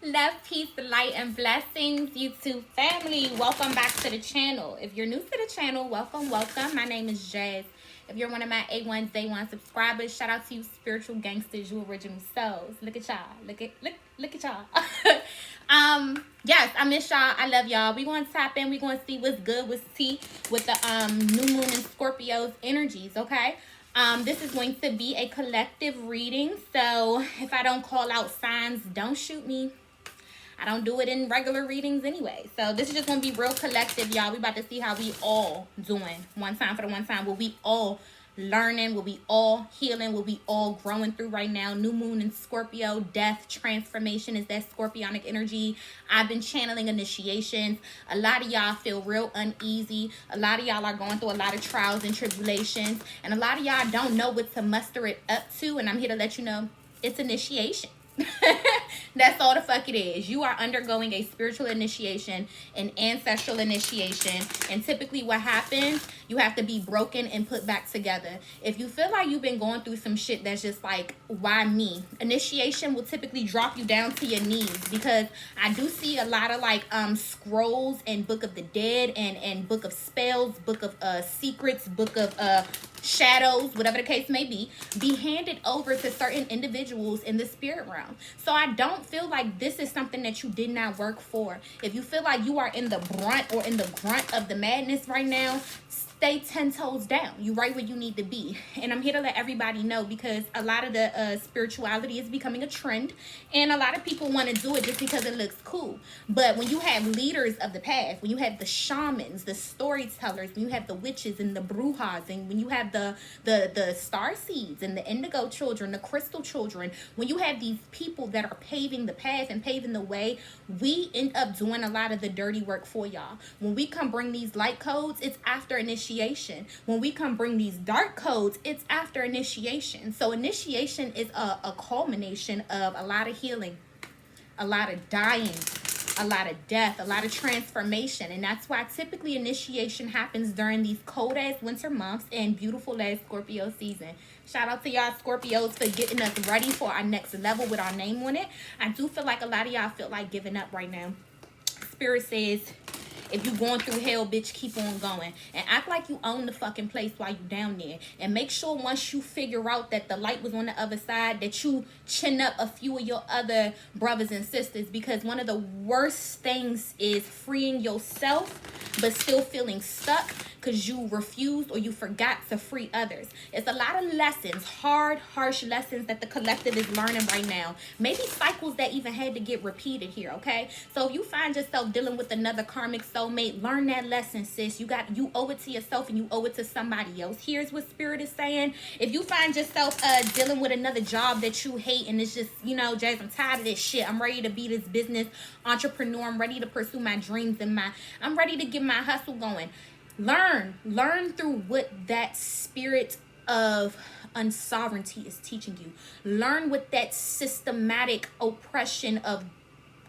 Love, peace, light, and blessings, YouTube family. Welcome back to the channel. If you're new to the channel, welcome. My name is Jazz. If you're one of my A1s, Day 1 subscribers, shout out to you spiritual gangsters, you original souls. Look at y'all. Look at y'all. Yes, I miss y'all. I love y'all. We gonna tap in. We gonna see what's good, what's tea with the new moon and Scorpio's energies, okay? This is going to be a collective reading, so if I don't call out signs, don't shoot me. I don't do it in regular readings anyway. So this is just going to be real collective, y'all. We about to see how we all doing. One time for the one time. Will we all learning? Will we all healing? Will we all growing through right now? New moon in Scorpio. Death, transformation is that scorpionic energy. I've been channeling initiations. A lot of y'all feel real uneasy. A lot of y'all are going through a lot of trials and tribulations. And a lot of y'all don't know what to muster it up to. And I'm here to let you know it's initiation. That's all the fuck it is. You are undergoing a spiritual initiation, an ancestral initiation, and typically what happens, you have to be broken and put back together. If you feel like you've been going through some shit that's just like, why me? Initiation will typically drop you down to your knees, because I do see a lot of like scrolls and Book of the Dead and Book of Spells, Book of Secrets, Book of shadows, whatever the case may be handed over to certain individuals in the spirit realm. So I don't feel like this is something that you did not work for. If you feel like you are in the brunt or in the grunt of the madness right now, stay 10 toes down. You right where you need to be. And I'm here to let everybody know, because a lot of the spirituality is becoming a trend, and a lot of people want to do it just because it looks cool. But when you have leaders of the past, when you have the shamans, the storytellers, when you have the witches and the brujas, and when you have the star seeds and the indigo children, the crystal children, when you have these people that are paving the path and paving the way, we end up doing a lot of the dirty work for y'all. When we come bring these light codes, it's after initiation. When we come bring these dark codes, it's after initiation. So initiation is a culmination of a lot of healing, a lot of dying, a lot of death, a lot of transformation. And that's why typically initiation happens during these cold ass winter months and beautiful ass Scorpio season. Shout out to y'all Scorpios for getting us ready for our next level with our name on it. I do feel like a lot of y'all feel like giving up right now. Spirit says, if you going through hell, bitch, keep on going. And act like you own the fucking place while you down there. And make sure once you figure out that the light was on the other side, that you chin up a few of your other brothers and sisters. Because one of the worst things is freeing yourself, but still feeling stuck because you refused or you forgot to free others. It's a lot of lessons, hard, harsh lessons that the collective is learning right now. Maybe cycles that even had to get repeated here, okay? So if you find yourself dealing with another karmic soulmate, learn that lesson, sis. You owe it to yourself and you owe it to somebody else. Here's what Spirit is saying. If you find yourself dealing with another job that you hate and it's just, you know, Jazz, I'm tired of this shit. I'm ready to be this business entrepreneur. I'm ready to pursue my dreams and I'm ready to get my hustle going. Learn through what that spirit of unsovereignty is teaching you. Learn what that systematic oppression of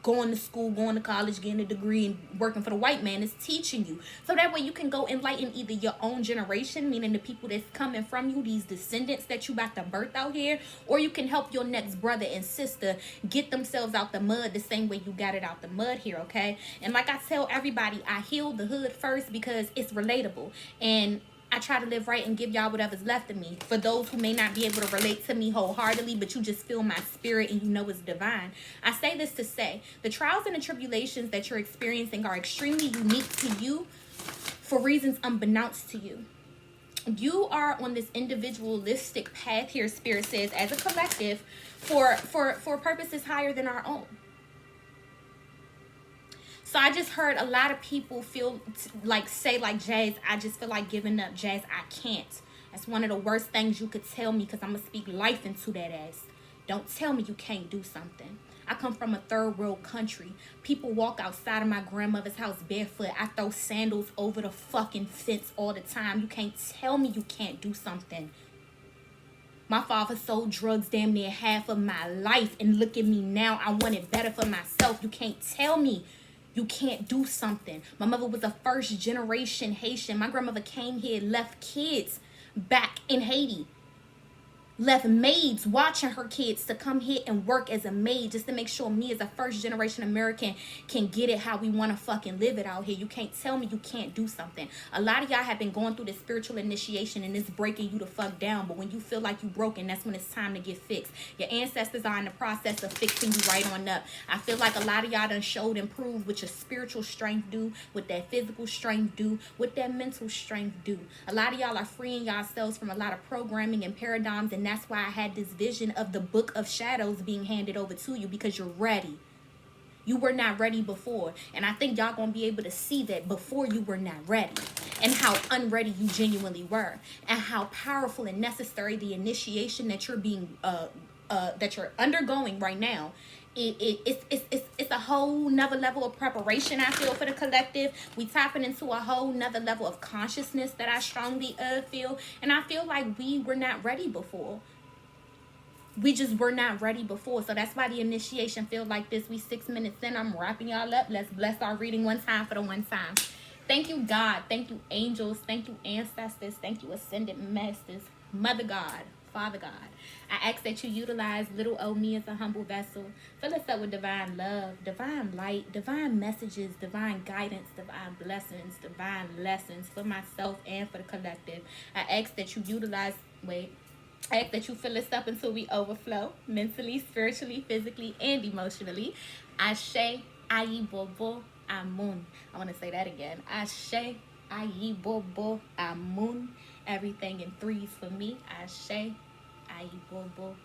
going to school, going to college, getting a degree, and working for the white man is teaching you. So that way you can go enlighten either your own generation, meaning the people that's coming from you, these descendants that you about to birth out here, or you can help your next brother and sister get themselves out the mud the same way you got it out the mud here, okay? And like I tell everybody, I heal the hood first because it's relatable. And I try to live right and give y'all whatever's left of me. For those who may not be able to relate to me wholeheartedly, but you just feel my spirit and you know it's divine. I say this to say, the trials and the tribulations that you're experiencing are extremely unique to you for reasons unbeknownst to you. You are on this individualistic path here, Spirit says, as a collective for purposes higher than our own. So I just heard a lot of people say Jazz, I just feel like giving up. Jazz, I can't. That's one of the worst things you could tell me, because I'm going to speak life into that ass. Don't tell me you can't do something. I come from a third world country. People walk outside of my grandmother's house barefoot. I throw sandals over the fucking fence all the time. You can't tell me you can't do something. My father sold drugs damn near half of my life, and look at me now. I want it better for myself. You can't tell me you can't do something. My mother was a first generation Haitian. My grandmother came here, left kids back in Haiti. left maids watching her kids to come here and work as a maid just to make sure me as a first generation American can get it how we want to fucking live it out here. You can't tell me you can't do something. A lot of y'all have been going through this spiritual initiation and it's breaking you the fuck down, but when you feel like you broken, that's when it's time to get fixed. Your ancestors are in the process of fixing you right on up. I feel like a lot of y'all done showed and proved what your spiritual strength do, what that physical strength do, what that mental strength do. A lot of y'all are freeing yourselves from a lot of programming and paradigms, and that's why I had this vision of the book of shadows being handed over to you, because you're ready. You were not ready before, and I think y'all gonna be able to see that before you were not ready, and how unready you genuinely were, and how powerful and necessary the initiation that you're being that you're undergoing right now. It's a whole nother level of preparation, I feel, for the collective. We tapping into a whole nother level of consciousness that I strongly feel. And I feel like we were not ready before. We just were not ready before. So that's why the initiation feels like this. We 6 minutes in. I'm wrapping y'all up. Let's bless our reading one time for the one time. Thank you, God. Thank you, angels. Thank you, ancestors. Thank you, ascended masters. Mother God. Father God, I ask that you utilize little old me as a humble vessel. Fill us up with divine love, divine light, divine messages, divine guidance, divine blessings, divine lessons for myself and for the collective. I ask that you I ask that you fill us up until we overflow, mentally, spiritually, physically, and emotionally. Ashe, Ayi Bobo, Amun. I want to say that again. Ashe, Ayi Bobo, Amun. Everything in threes for me. Ashe, Ayi Bobo,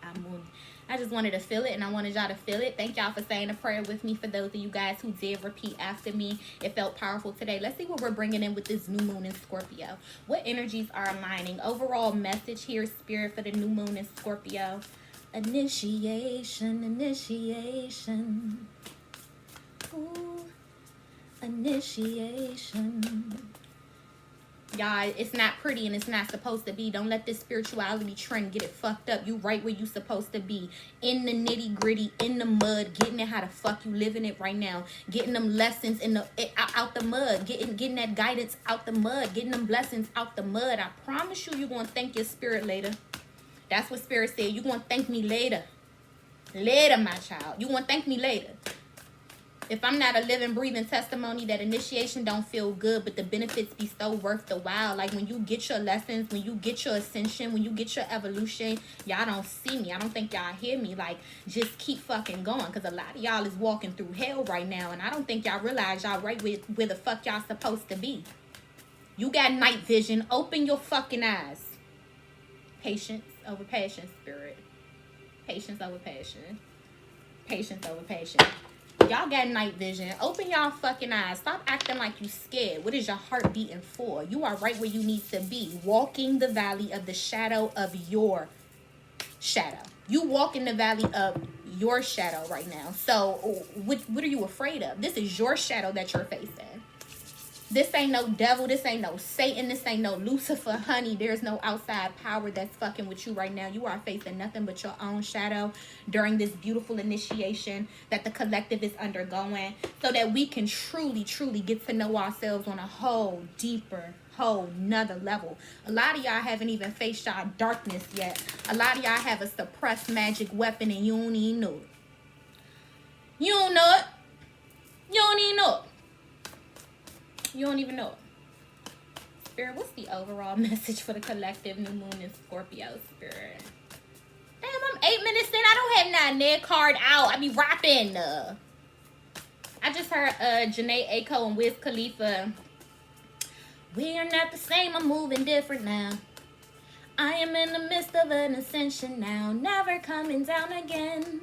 Amun. I just wanted to feel it, and I wanted y'all to feel it. Thank y'all for saying a prayer with me. For those of you guys who did repeat after me, it felt powerful today. Let's see what we're bringing in with this new moon in Scorpio. What energies are aligning? Overall message here, spirit, for the new moon in Scorpio. Initiation, initiation. Ooh, initiation. Y'all, it's not pretty and it's not supposed to be. Don't let this spirituality trend get it fucked up. You right where you supposed to be. In the nitty gritty, in the mud, getting it how the fuck you living it right now. Getting them lessons out the mud. Getting that guidance out the mud. Getting them blessings out the mud. I promise you, you're going to thank your spirit later. That's what spirit said. You're going to thank me later. Later, my child. You're going to thank me later. If I'm not a living, breathing testimony that initiation don't feel good, but the benefits be so worth the while. Like when you get your lessons, when you get your ascension, when you get your evolution, y'all don't see me. I don't think y'all hear me. Like, just keep fucking going. Because a lot of y'all is walking through hell right now. And I don't think y'all realize y'all right where the fuck y'all supposed to be. You got night vision. Open your fucking eyes. Patience over passion, spirit. Patience over passion. Patience over patience. Y'all got night vision. Open y'all fucking eyes. Stop acting like you scared. What is your heart beating for? You are right where you need to be. Walking the valley of the shadow of your shadow. You walk in the valley of your shadow right now. So what are you afraid of? This is your shadow that you're facing. This ain't no devil. This ain't no Satan. This ain't no Lucifer, honey. There's no outside power that's fucking with you right now. You are facing nothing but your own shadow during this beautiful initiation that the collective is undergoing, so that we can truly, truly get to know ourselves on a whole deeper, whole nother level. A lot of y'all haven't even faced y'all darkness yet. A lot of y'all have a suppressed magic weapon and you don't even know it. You don't know it. You don't even know it. You don't even know it. Spirit, what's the overall message for the collective new moon in Scorpio, Spirit? Damn, I'm 8 minutes in. I don't have that net card out. I be rapping. I just heard Janae Aiko and Wiz Khalifa. We are not the same. I'm moving different now. I am in the midst of an ascension now. Never coming down again.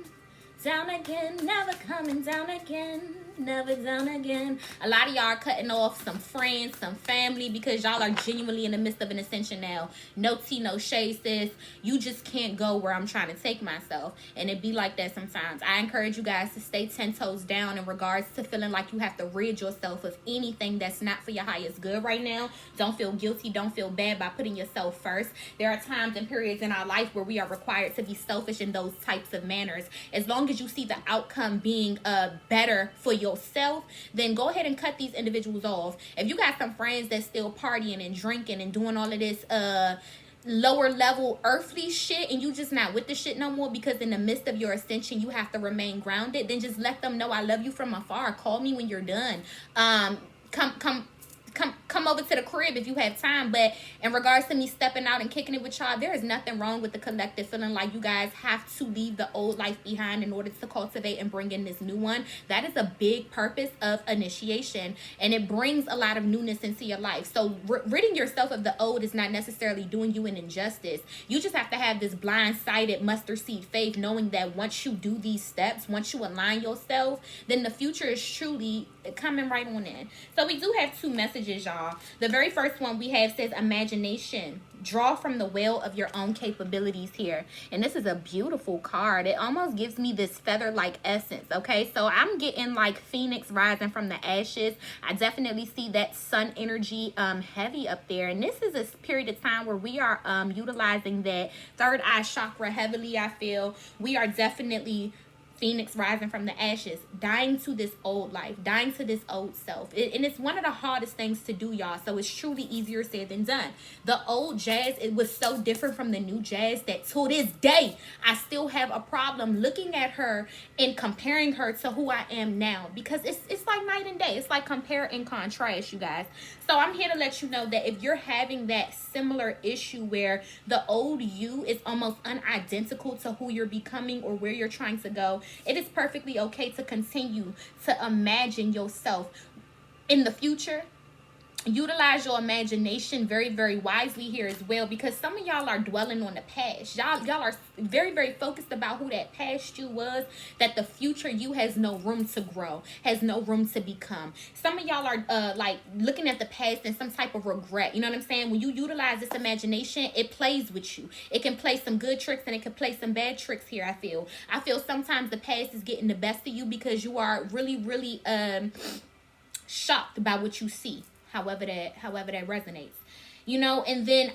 Down again. Never coming down again. Never down again. A lot of y'all are cutting off some friends, some family, because y'all are genuinely in the midst of an ascension now. No tea, no shade, sis. You just can't go where I'm trying to take myself. And it be like that sometimes. I encourage you guys to stay 10 toes down in regards to feeling like you have to rid yourself of anything that's not for your highest good right now. Don't feel guilty. Don't feel bad by putting yourself first. There are times and periods in our life where we are required to be selfish in those types of manners. As long as you see the outcome being better for yourself, then go ahead and cut these individuals off. If you got some friends that's still partying and drinking and doing all of this lower level earthly shit and you just not with the shit no more, because in the midst of your ascension you have to remain grounded, then just let them know I love you from afar. Call me when you're done. Come over to the crib if you have time. But in regards to me stepping out and kicking it with y'all, there is nothing wrong with the collective feeling like you guys have to leave the old life behind in order to cultivate and bring in this new one. That is a big purpose of initiation, and it brings a lot of newness into your life. So ridding yourself of the old is not necessarily doing you an injustice. You just have to have this blind-sided mustard seed faith, knowing that once you do these steps, once you align yourself, then the future is truly coming right on in. So we do have 2 messages, y'all. The very first one we have says imagination. Draw from the well of your own capabilities here. And this is a beautiful card. It almost gives me this feather-like essence, okay? So I'm getting like Phoenix rising from the ashes. I definitely see that sun energy heavy up there. And this is a period of time where we are utilizing that third eye chakra heavily, I feel. We are definitely Phoenix rising from the ashes, dying to this old life, dying to this old self. And it's one of the hardest things to do, y'all. So it's truly easier said than done. The old Jazz, it was so different from the new Jazz that to this day, I still have a problem looking at her and comparing her to who I am now. Because it's like night and day. It's like compare and contrast, you guys. So I'm here to let you know that if you're having that similar issue where the old you is almost unidentical to who you're becoming or where you're trying to go, it is perfectly okay to continue to imagine yourself in the future. Utilize your imagination very, very wisely here as well, because some of y'all are dwelling on the past. Y'all are very, very focused about who that past you was, that the future you has no room to grow, has no room to become. Some of y'all are like looking at the past in some type of regret. You know what I'm saying? When you utilize this imagination, it plays with you. It can play some good tricks and it can play some bad tricks here, I feel sometimes the past is getting the best of you because you are really, really shocked by what you see. However that resonates, you know. And then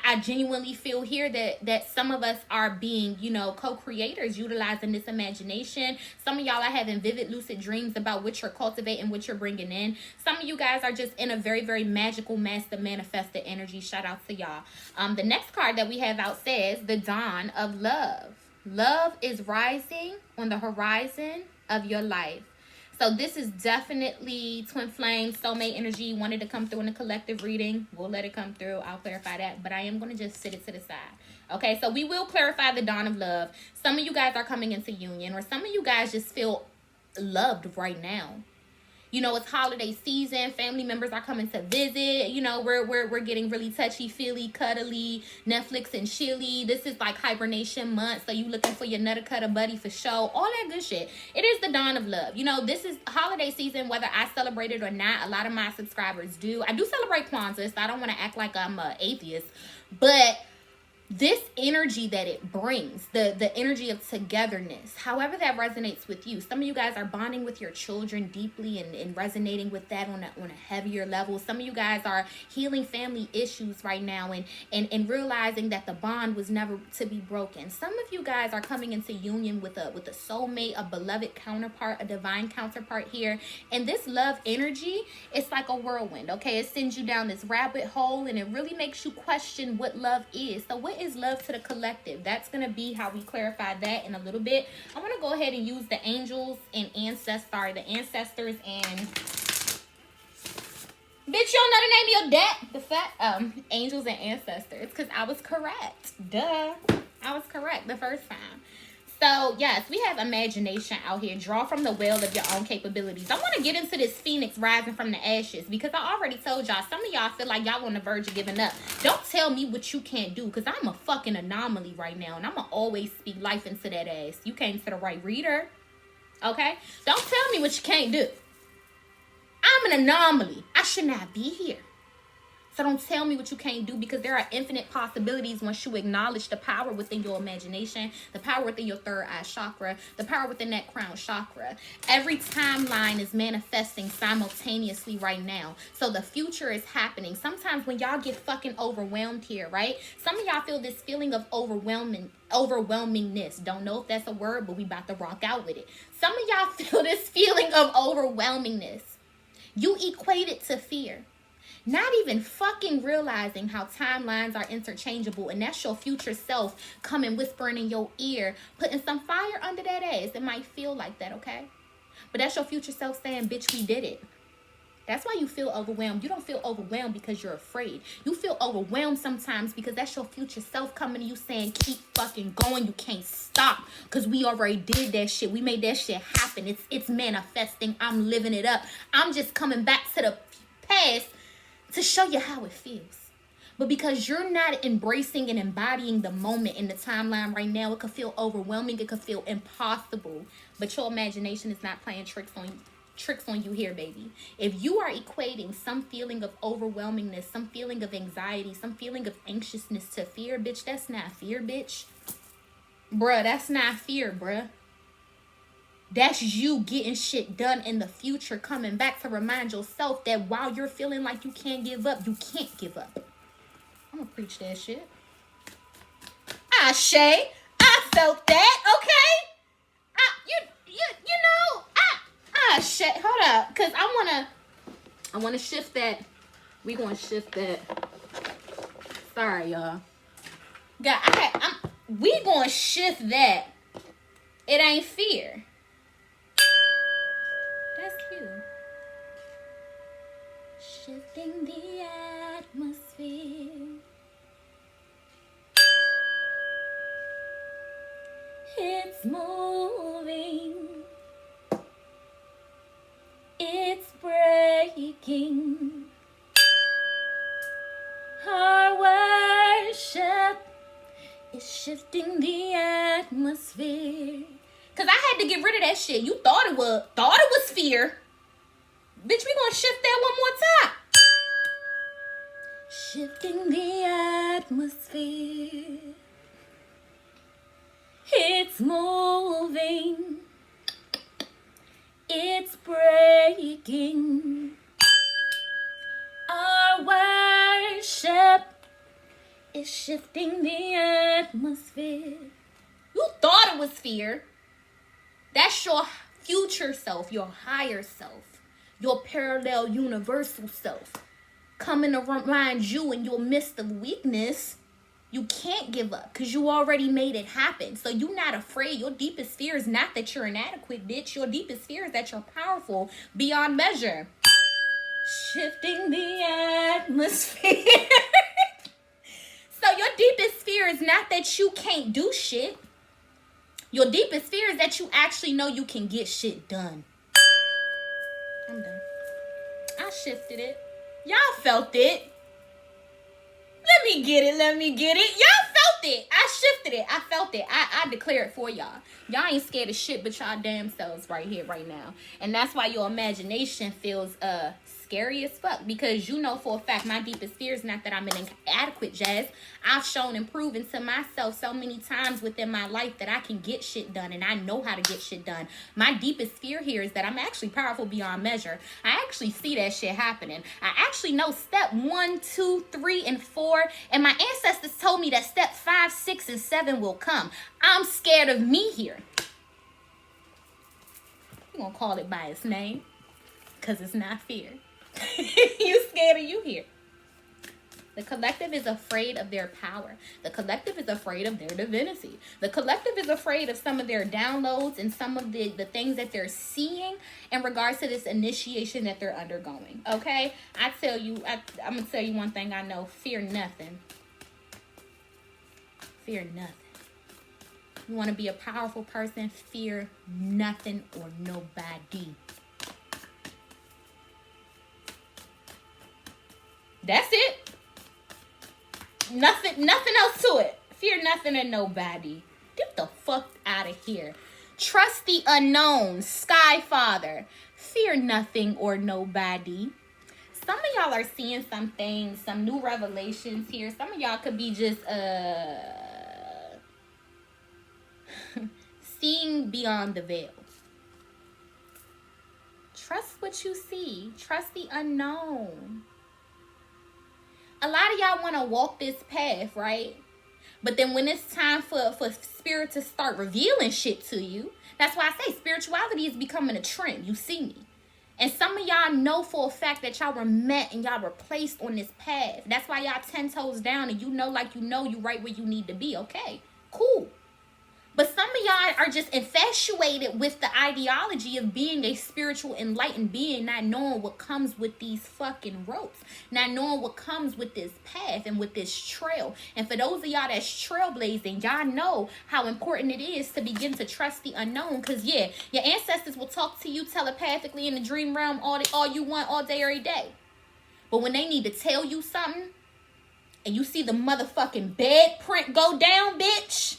I genuinely feel here that some of us are being, you know, co-creators, utilizing this imagination. Some of y'all are having vivid lucid dreams about what you're cultivating, what you're bringing in. Some of you guys are just in a very, very magical master manifested energy. Shout out to y'all. The next card that we have out says the dawn of love. Love is rising on the horizon of your life. So this is definitely twin flame, soulmate energy. Wanted to come through in a collective reading. We'll let it come through. I'll clarify that. But I am going to just sit it to the side. Okay, so we will clarify the dawn of love. Some of you guys are coming into union, or some of you guys just feel loved right now. You know, it's holiday season. Family members are coming to visit. You know, we're getting really touchy-feely, cuddly, Netflix and chilly. This is like hibernation month, so you looking for your nutter cutter buddy for show. All that good shit. It is the dawn of love. You know, this is holiday season, whether I celebrate it or not. A lot of my subscribers do. I do celebrate Kwanzaa, so I don't want to act like I'm an atheist. But this energy that it brings, the energy of togetherness, however that resonates with you. Some of you guys are bonding with your children deeply and resonating with that on a heavier level. Some of you guys are healing family issues right now and realizing that the bond was never to be broken. Some of you guys are coming into union with a soulmate, a beloved counterpart, a divine counterpart here. And this love energy, it's like a whirlwind, okay? It sends you down this rabbit hole and it really makes you question what love is. So what is love to the collective? That's going to be how we clarify that in a little bit. I want to go ahead and use the angels and the ancestors and bitch, you don't know the name of your dad. The fact, angels and ancestors, because I was correct. Duh. I was correct the first time. So, yes, we have imagination out here. Draw from the well of your own capabilities. I want to get into this Phoenix rising from the ashes because I already told y'all, some of y'all feel like y'all on the verge of giving up. Don't tell me what you can't do because I'm a fucking anomaly right now, and I'm going to always speak life into that ass. You came to the right reader, okay? Don't tell me what you can't do. I'm an anomaly. I should not be here. So don't tell me what you can't do, because there are infinite possibilities once you acknowledge the power within your imagination, the power within your third eye chakra, the power within that crown chakra. Every timeline is manifesting simultaneously right now. So the future is happening. Sometimes when y'all get fucking overwhelmed here, right? Some of y'all feel this feeling of overwhelmingness. Don't know if that's a word, but we about to rock out with it. Some of y'all feel this feeling of overwhelmingness. You equate it to fear. Not even fucking realizing how timelines are interchangeable, and that's your future self coming whispering in your ear, putting some fire under that ass. It might feel like that, okay? But that's your future self saying, bitch, we did it. That's why you feel overwhelmed. You don't feel overwhelmed because you're afraid. You feel overwhelmed sometimes because that's your future self coming to you saying, keep fucking going. You can't stop because we already did that shit. We made that shit happen. It's manifesting. I'm living it up. I'm just coming back to the past to show you how it feels. But because you're not embracing and embodying the moment in the timeline right now, it could feel overwhelming. It could feel impossible. But your imagination is not playing tricks on you here, baby. If you are equating some feeling of overwhelmingness, some feeling of anxiety, some feeling of anxiousness to fear, bitch, that's not fear, bitch. Bruh, that's not fear, bruh. That's you getting shit done in the future, coming back to remind yourself that while you're feeling like you can't give up, you can't give up. I'm gonna preach that shit. Shay, I felt that, okay? You know, shit, hold up, cause I wanna shift that. We gonna shift that. Sorry, y'all. We gonna shift that. It ain't fear. That's you. Shifting the atmosphere. It's moving. It's breaking. Our worship is shifting the atmosphere. Cause I had to get rid of that shit. You thought it was fear. Bitch, we gonna shift that one more time. Shifting the atmosphere. It's moving. It's breaking. Our worship is shifting the atmosphere. You thought it was fear. That's your future self, your higher self, your parallel universal self coming to remind you in your midst of weakness. You can't give up because you already made it happen. So you're not afraid. Your deepest fear is not that you're inadequate, bitch. Your deepest fear is that you're powerful beyond measure. Shifting the atmosphere. So your deepest fear is not that you can't do shit. Your deepest fear is that you actually know you can get shit done. I'm done. I shifted it. Y'all felt it. Let me get it. Y'all felt it. I shifted it. I felt it. I declare it for y'all. Y'all ain't scared of shit but y'all damn selves right here, right now. And that's why your imagination feels scary as fuck. Because you know for a fact my deepest fear is not that I'm inadequate, Jazz. I've shown and proven to myself so many times within my life that I can get shit done. And I know how to get shit done. My deepest fear here is that I'm actually powerful beyond measure. I actually see that shit happening. I actually know step 1, 2, 3, and 4. And my ancestors told me that step 5, 6, and 7 will come. I'm scared of me here. We're going to call it by its name. Because it's not fear. You scared of you here. The collective is afraid of their power. The collective is afraid of their divinity. The collective is afraid of some of their downloads and some of the things that they're seeing in regards to this initiation that they're undergoing. Okay? I'm going to tell you one thing I know. Fear nothing. Fear nothing. You want to be a powerful person? Fear nothing or nobody. That's it. Nothing else to it. Fear nothing and nobody. Get the fuck out of here. Trust the unknown. Sky Father. Fear nothing or nobody. Some of y'all are seeing some things, some new revelations here. Some of y'all could be just seeing beyond the veil. Trust what you see. Trust the unknown. A lot of y'all want to walk this path, right? But then when it's time for spirit to start revealing shit to you, that's why I say spirituality is becoming a trend. You see me. And some of y'all know for a fact that y'all were met and y'all were placed on this path. That's why y'all 10 toes down and you know you right where you need to be. Okay, cool. But some of y'all are just infatuated with the ideology of being a spiritual enlightened being, not knowing what comes with these fucking ropes, not knowing what comes with this path and with this trail. And for those of y'all that's trailblazing, y'all know how important it is to begin to trust the unknown. Because yeah, your ancestors will talk to you telepathically in the dream realm all you want, all day, every day. But when they need to tell you something and you see the motherfucking bed print go down, bitch,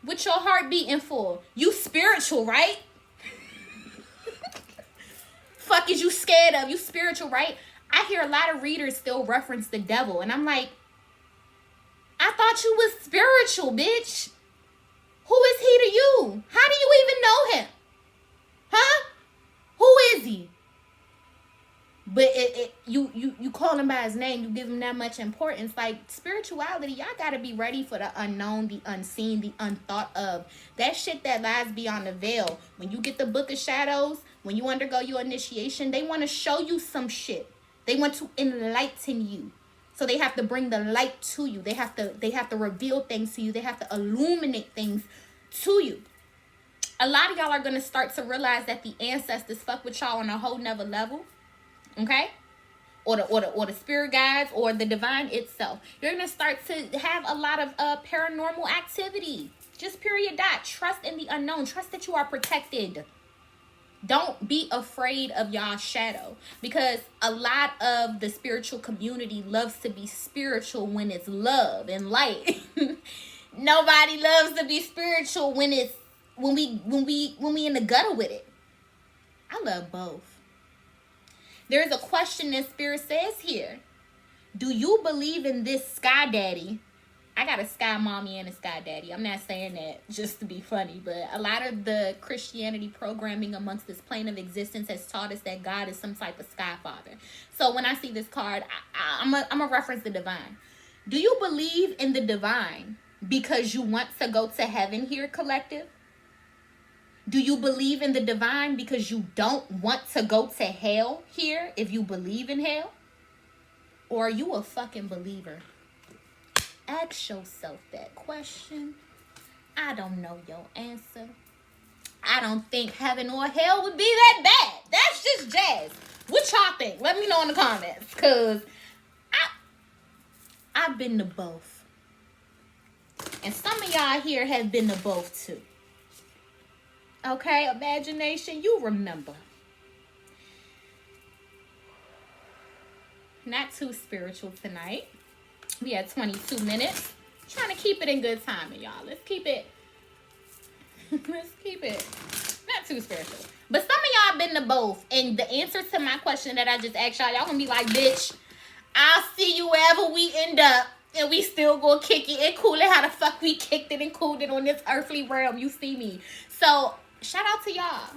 what your heart beating for? You spiritual, right? Fuck is you scared of? You spiritual, right? I hear a lot of readers still reference the devil. And I'm like, I thought you was spiritual, bitch. Who is he to you? How do you even know him? Huh? Who is he? But you call him by his name, you give him that much importance. Like spirituality, y'all gotta be ready for the unknown, the unseen, the unthought of. That shit that lies beyond the veil. When you get the Book of Shadows, when you undergo your initiation, they want to show you some shit. They want to enlighten you. So they have to bring the light to you. They have to reveal things to you. They have to illuminate things to you. A lot of y'all are gonna start to realize that the ancestors fuck with y'all on a whole nother level. Okay, or the spirit guides or the divine itself. You're gonna start to have a lot of paranormal activity. Just period. Dot. Trust in the unknown. Trust that you are protected. Don't be afraid of y'all shadow, because a lot of the spiritual community loves to be spiritual when it's love and light. Nobody loves to be spiritual when we in the gutter with it. I love both. There's a question that Spirit says here. Do you believe in this sky daddy? I got a sky mommy and a sky daddy. I'm not saying that just to be funny, but a lot of the Christianity programming amongst this plane of existence has taught us that God is some type of sky father. So when I see this card, I'm a reference the divine. Do you believe in the divine because you want to go to heaven here, collective? Do you believe in the divine because you don't want to go to hell here if you believe in hell? Or are you a fucking believer? Ask yourself that question. I don't know your answer. I don't think heaven or hell would be that bad. That's just jazz. What y'all think? Let me know in the comments. Because I've been to both. And some of y'all here have been to both too. Okay, imagination, you remember. Not too spiritual tonight. We had 22 minutes. Trying to keep it in good timing, y'all. Let's keep it not too spiritual. But some of y'all been to both. And the answer to my question that I just asked y'all gonna be like, bitch, I'll see you wherever we end up. And we still gonna kick it and cool it how the fuck we kicked it and cooled it on this earthly realm. You see me. So shout out to y'all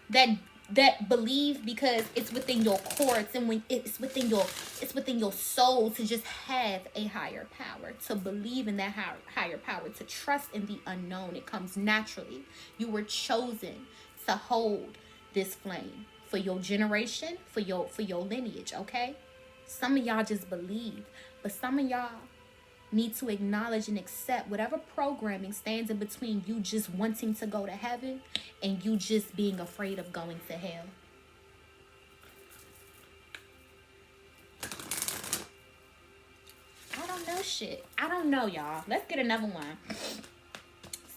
that believe, because it's within your core. It's within your soul to just have a higher power, to believe in that higher power, to trust in the unknown. It comes naturally. You were chosen to hold this flame for your generation, for your lineage. Okay, some of y'all just believe, but some of y'all need to acknowledge and accept whatever programming stands in between you just wanting to go to heaven and you just being afraid of going to hell. I don't know shit. I don't know, y'all. Let's get another one.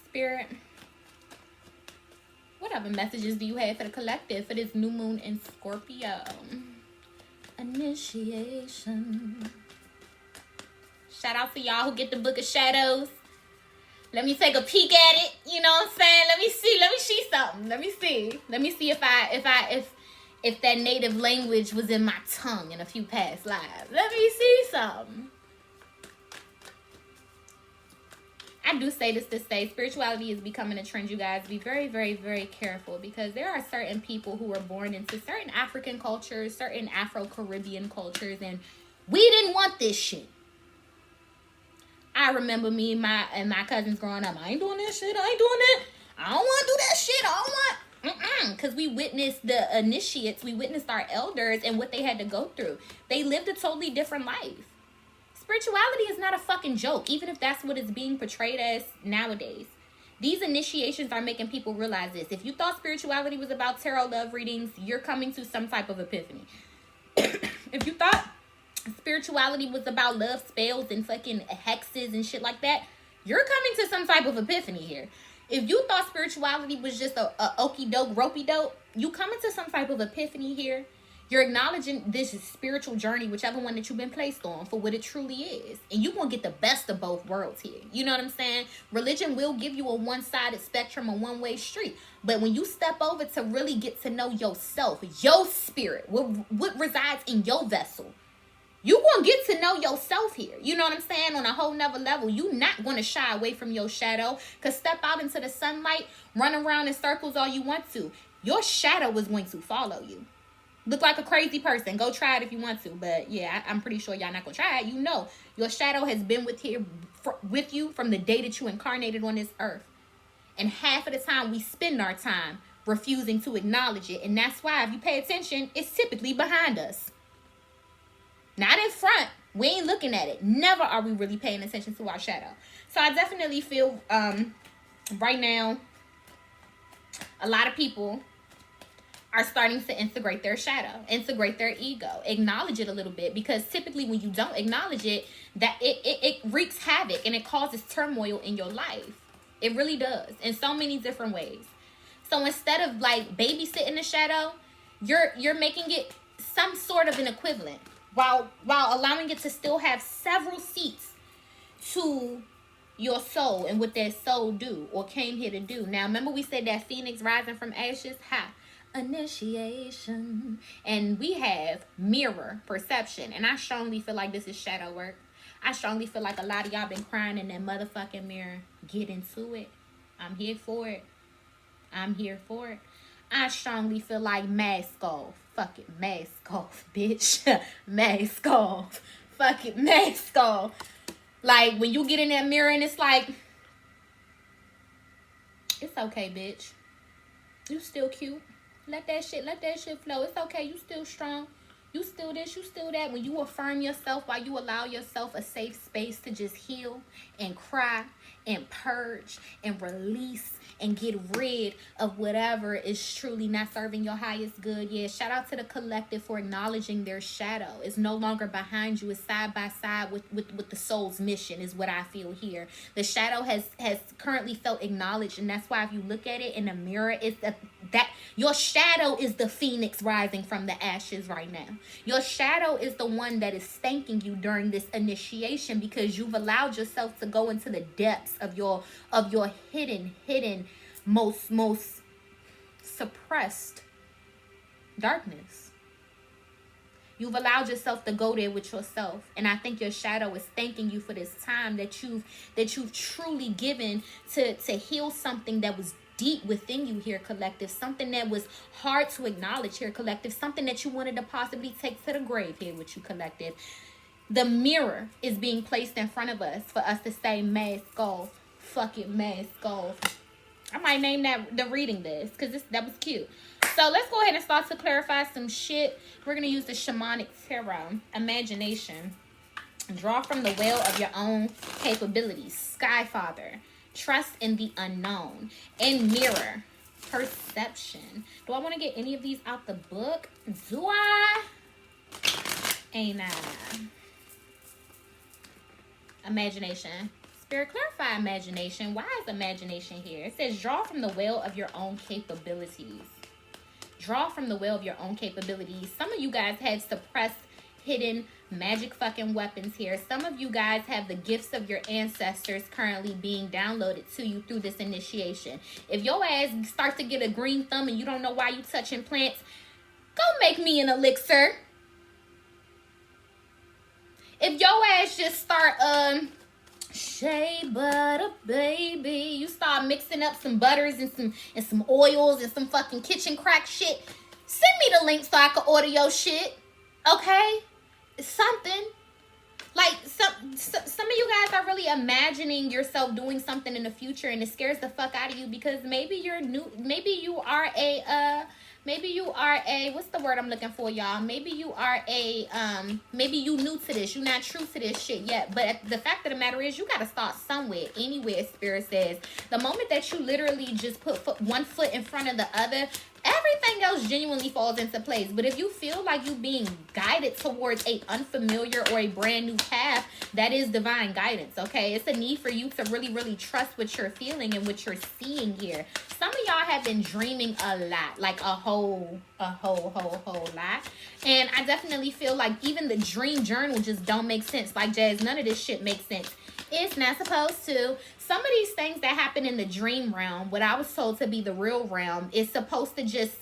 Spirit, what other messages do you have for the collective for this new moon in Scorpio? Initiation. Shout out to y'all who get the Book of Shadows. Let me take a peek at it. You know what I'm saying? Let me see something. Let me see if that native language was in my tongue in a few past lives. Let me see something. I do say this to say spirituality is becoming a trend, you guys. Be very, very, very careful, because there are certain people who were born into certain African cultures, certain Afro-Caribbean cultures, and we didn't want this shit. I remember me and my cousins growing up. I ain't doing this shit. I ain't doing that. I don't want to do that shit. I don't want. Because we witnessed the initiates, we witnessed our elders and what they had to go through. They lived a totally different life. Spirituality is not a fucking joke, even if that's what it's being portrayed as nowadays. These initiations are making people realize this. If you thought spirituality was about tarot love readings, you're coming to some type of epiphany. If you thought spirituality was about love spells and fucking hexes and shit like that, you're coming to some type of epiphany here. If you thought spirituality was just a okey doke, ropey dope, you coming to some type of epiphany here. You're acknowledging this spiritual journey, whichever one that you've been placed on, for what it truly is. And you're going to get the best of both worlds here. You know what I'm saying? Religion will give you a one-sided spectrum, a one-way street. But when you step over to really get to know yourself, your spirit, what resides in your vessel, you're going to get to know yourself here. You know what I'm saying? On a whole nother level. You're not going to shy away from your shadow. Because step out into the sunlight, run around in circles all you want to. Your shadow is going to follow you. Look like a crazy person. Go try it if you want to. But yeah, I'm pretty sure y'all not going to try it. You know, your shadow has been with you from the day that you incarnated on this earth. And half of the time we spend our time refusing to acknowledge it. And that's why, if you pay attention, it's typically behind us. Not in front. We ain't looking at it. Never are we really paying attention to our shadow. So I definitely feel right now a lot of people are starting to integrate their shadow, integrate their ego, acknowledge it a little bit, because typically when you don't acknowledge it, that it wreaks havoc and it causes turmoil in your life. It really does, in so many different ways. So instead of like babysitting the shadow, you're making it some sort of an equivalent, while allowing it to still have several seats to your soul and what that soul do or came here to do. Now remember we said that phoenix rising from ashes, initiation, and we have mirror perception, and I strongly feel like this is shadow work. I strongly feel like a lot of y'all been crying in that motherfucking mirror. Get into it. I'm here for it. I'm here for it. I strongly feel like mask off. Fuck it, mask off, bitch. Mask off. Fuck it, mask off. Like when you get in that mirror and it's like, it's okay, bitch. You still cute. Let that shit flow. It's okay. You still strong. You still this, you still that. When you affirm yourself, while you allow yourself a safe space to just heal and cry and purge and release and get rid of whatever is truly not serving your highest good. Yeah, shout out to the collective for acknowledging their shadow. It's no longer behind you. It's side by side with the soul's mission, is what I feel here. The shadow has currently felt acknowledged, and that's why if you look at it in the mirror, it's that your shadow is the phoenix rising from the ashes right now. Your shadow is the one that is thanking you during this initiation, because you've allowed yourself to go into the depths of your hidden most suppressed darkness. You've allowed yourself to go there with yourself, and I think your shadow is thanking you for this time that you've truly given to heal something that was deep within you here, collective. Something that was hard to acknowledge here, collective. Something that you wanted to possibly take to the grave here with you, collective. The mirror is being placed in front of us for us to say mask off. Fuck it, mask off. I might name the reading this, because that was cute. So let's go ahead and start to clarify some shit. We're going to use the shamanic tarot, imagination. Draw from the well of your own capabilities. Sky Father. Trust in the unknown. And mirror. Perception. Do I want to get any of these out the book? Do I? Ain't I? Imagination. Spirit, clarify imagination. Why is imagination here? It says draw from the well of your own capabilities. Draw from the well of your own capabilities. Some of you guys have suppressed, hidden magic fucking weapons here. Some of you guys have the gifts of your ancestors currently being downloaded to you through this initiation. If your ass starts to get a green thumb and you don't know why you touching plants, go make me an elixir. If your ass just start shea butter, baby, you start mixing up some butters and some oils and some fucking kitchen crack shit, send me the link so I can order your shit. Okay? It's something. Like some of you guys are really imagining yourself doing something in the future, and it scares the fuck out of you because maybe you're new. Maybe you are a maybe you are a, what's the word I'm looking for, y'all? Maybe you are a maybe you new to this. You're not true to this shit yet. But the fact of the matter is, you gotta start somewhere. Anywhere, Spirit says. The moment that you literally just put one foot in front of the other, everything else genuinely falls into place. But if you feel like you being guided towards a unfamiliar or a brand new path, that is divine guidance, okay? It's a need for you to really, really trust what you're feeling and what you're seeing here. Some of y'all have been dreaming a lot, like a whole lot. And I definitely feel like even the dream journal just don't make sense. Like, Jazz, none of this shit makes sense. It's not supposed to. Some of these things that happen in the dream realm, what I was told to be the real realm, is supposed to just